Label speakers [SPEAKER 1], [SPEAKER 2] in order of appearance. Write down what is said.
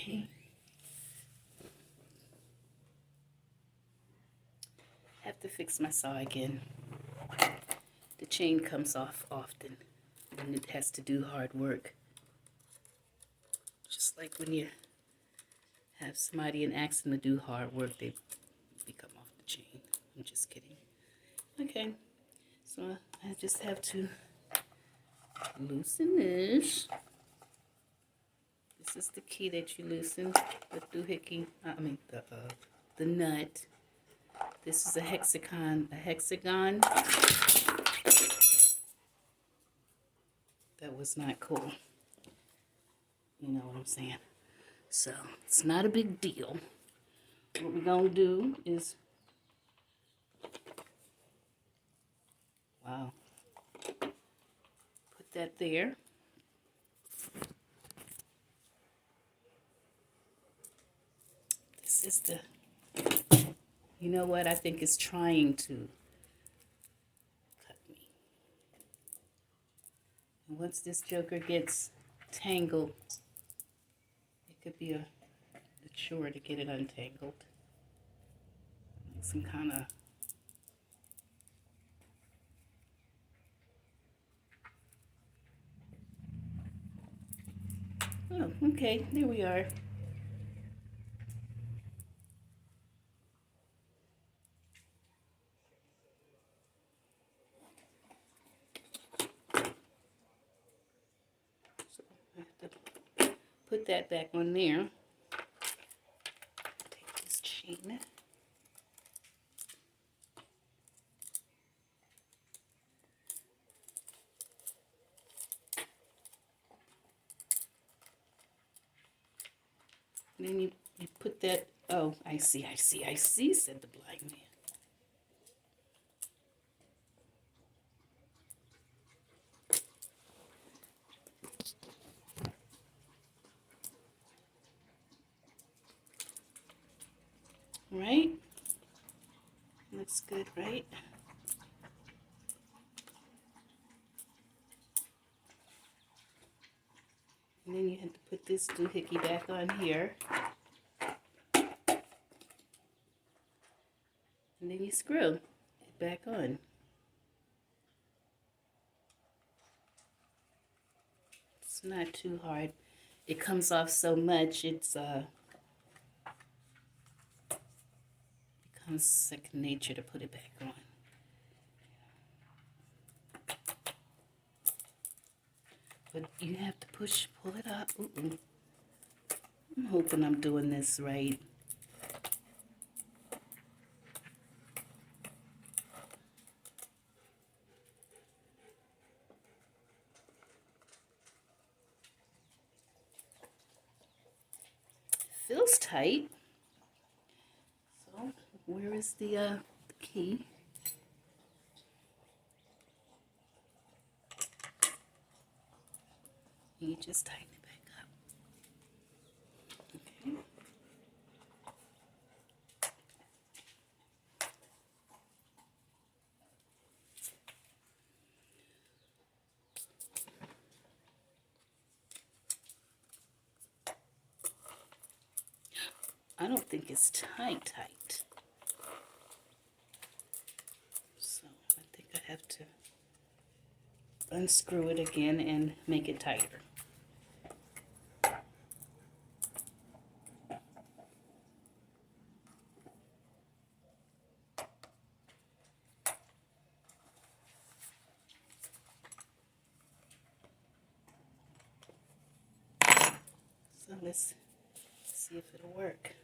[SPEAKER 1] Okay. Have to fix my saw again. The chain comes off often and it has to do hard work. Just like when you have somebody in accident to do hard work, they come off the chain. I'm just kidding. Okay, so I just have to loosen this. This is the key that you loosen the doohickey. The nut. This is a hexagon. That was not cool. You know what I'm saying? So it's not a big deal. What we're gonna do is, wow, put that there. This is the, you know what? I think it's trying to cut me. And once this joker gets tangled, it could be a chore to get it untangled. Like some kind of, oh, okay, there we are. So I have to put that back on there. Take this chain. And then you put that, oh, I see, said the blind man. Right? Looks good, right? And then you have to put this doohickey back on here. And then you screw it back on. It's not too hard. It comes off so much, it's becomes second nature to put it back on. But you have to pull it up. Ooh. I'm hoping I'm doing this right. Feels tight. So where is the key? You just tighten it back up. Okay. I don't think it's tight. So I think I have to unscrew it again and make it tighter. So let's see if it'll work.